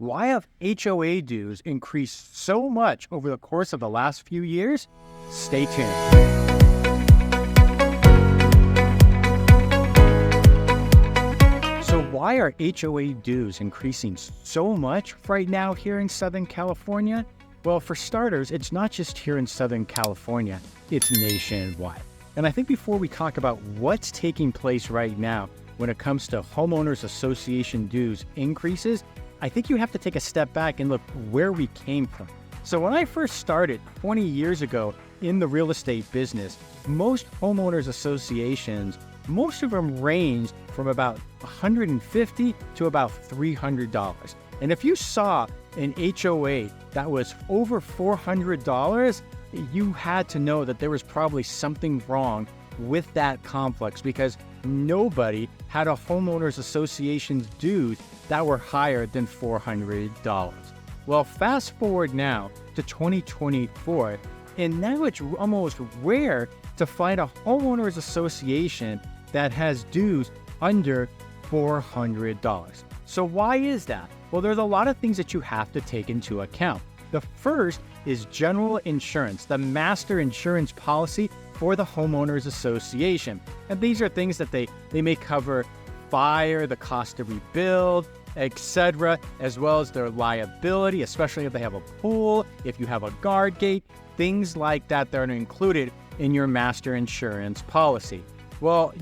Why have HOA dues increased so much over the course of the last few years? Stay tuned. So why are HOA dues increasing so much right now here in Southern California? Well, for starters, it's not just here in Southern California, it's nationwide. And I think before we talk about what's taking place right now when it comes to homeowners association dues increases, I think you have to take a step back and look where we came from. So when I first started 20 years ago in the real estate business, most homeowners associations, most of them ranged from about $150 to about $300. And if you saw an HOA that was over $400, you had to know that there was probably something wrong with that complex because nobody had a homeowners association's dues that were higher than $400. Well, fast forward now to 2024, and now it's almost rare to find a homeowners association that has dues under $400. So why is that? Well, there's a lot of things that you have to take into account. The first is general insurance, the master insurance policy for the homeowners association. And these are things that they may cover fire, the cost to rebuild, etc., as well as their liability, especially if they have a pool, if you have a guard gate, things like that are included in your master insurance policy. Well,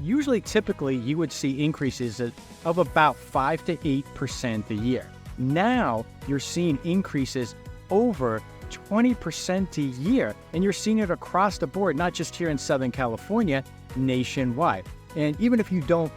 typically, you would see increases of about 5 to 8% a year. Now, you're seeing increases over 20% a year, and you're seeing it across the board, not just here in Southern California, nationwide. And even if you don't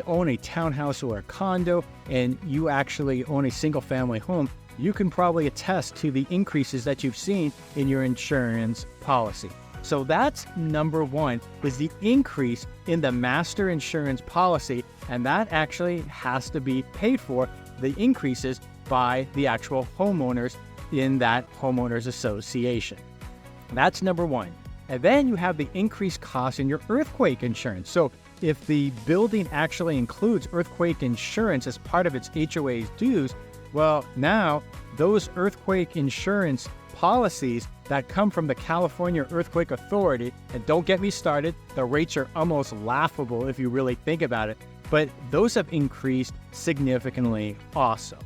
own a townhouse or a condo, and you actually own a single-family home, you can probably attest to the increases that you've seen in your insurance policy. So that's number one, is the increase in the master insurance policy, and that actually has to be paid for, the increases by the actual homeowners in that homeowners association. That's number one. And then you have the increased cost in your earthquake insurance. So if the building actually includes earthquake insurance as part of its HOA's dues, well, now those earthquake insurance policies that come from the California Earthquake Authority, and don't get me started, the rates are almost laughable if you really think about it, but those have increased significantly also.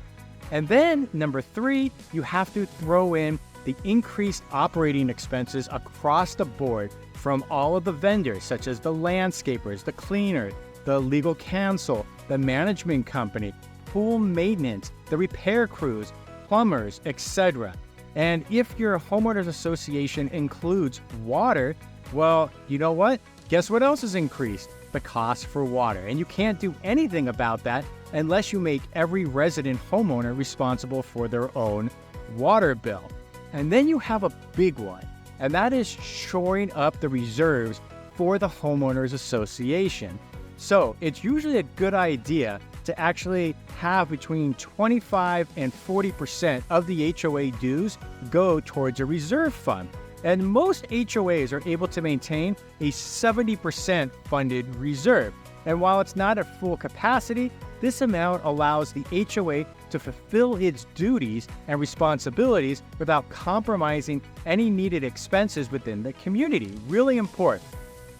And then number three, you have to throw in the increased operating expenses across the board from all of the vendors, such as the landscapers, the cleaners, the legal counsel, the management company, pool maintenance, the repair crews, plumbers, etc. And if your homeowners association includes water, well, you know what? Guess what else has increased? The cost for water. And you can't do anything about that unless you make every resident homeowner responsible for their own water bill. And then you have a big one, and that is shoring up the reserves for the homeowners association. So it's usually a good idea to actually have between 25 and 40% of the HOA dues go towards a reserve fund. And most HOAs are able to maintain a 70% funded reserve. And while it's not at full capacity, this amount allows the HOA to fulfill its duties and responsibilities without compromising any needed expenses within the community. Really important.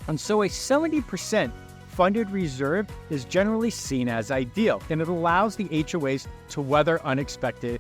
And so a 70% funded reserve is generally seen as ideal, and it allows the HOAs to weather unexpected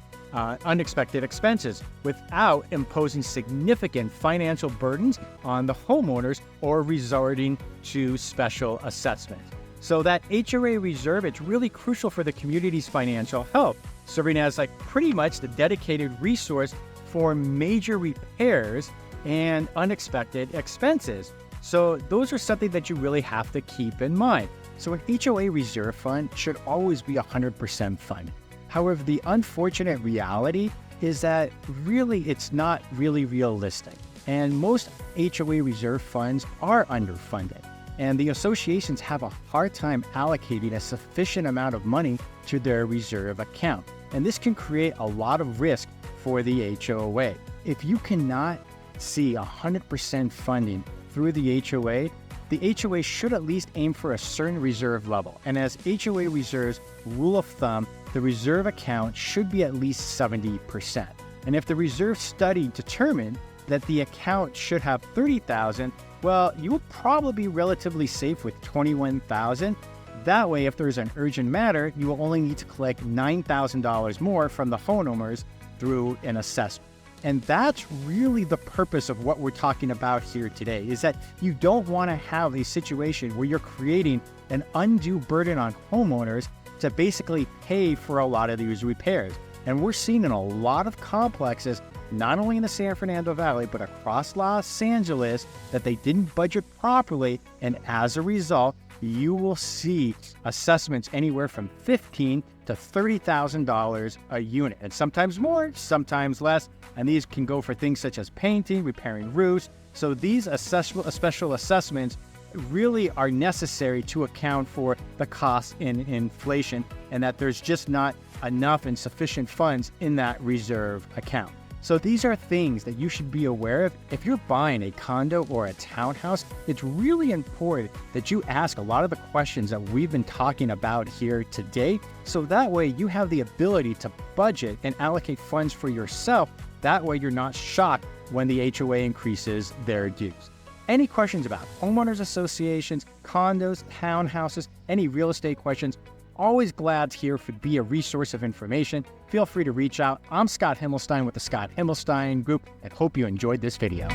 expenses without imposing significant financial burdens on the homeowners or resorting to special assessments. So that HOA reserve, it's really crucial for the community's financial health, serving as pretty much the dedicated resource for major repairs and unexpected expenses. So those are something that you really have to keep in mind. So an HOA reserve fund should always be 100% funded. However, the unfortunate reality is that really it's not really realistic. And most HOA reserve funds are underfunded. And the associations have a hard time allocating a sufficient amount of money to their reserve account. And this can create a lot of risk for the HOA. If you cannot see 100% funding through the HOA should at least aim for a certain reserve level. And as HOA reserves, rule of thumb, the reserve account should be at least 70%. And if the reserve study determined that the account should have $30,000, well, you will probably be relatively safe with $21,000. That way, if there's an urgent matter, you will only need to collect $9,000 more from the homeowners through an assessment. And that's really the purpose of what we're talking about here today, is that you don't want to have a situation where you're creating an undue burden on homeowners to basically pay for a lot of these repairs. And we're seeing in a lot of complexes, not only in the San Fernando Valley, but across Los Angeles, that they didn't budget properly. And as a result, you will see assessments anywhere from $15,000 to $30,000 a unit, and sometimes more, sometimes less. And these can go for things such as painting, repairing roofs. So these special assessments really are necessary to account for the cost in inflation, and that there's just not enough and sufficient funds in that reserve account. So these are things that you should be aware of. If you're buying a condo or a townhouse, it's really important that you ask a lot of the questions that we've been talking about here today. So that way you have the ability to budget and allocate funds for yourself. That way you're not shocked when the HOA increases their dues. Any questions about homeowners associations, condos, townhouses, any real estate questions, always glad here to be a resource of information. Feel free to reach out. I'm Scott Himelstein with the Scott Himelstein Group, and hope you enjoyed this video.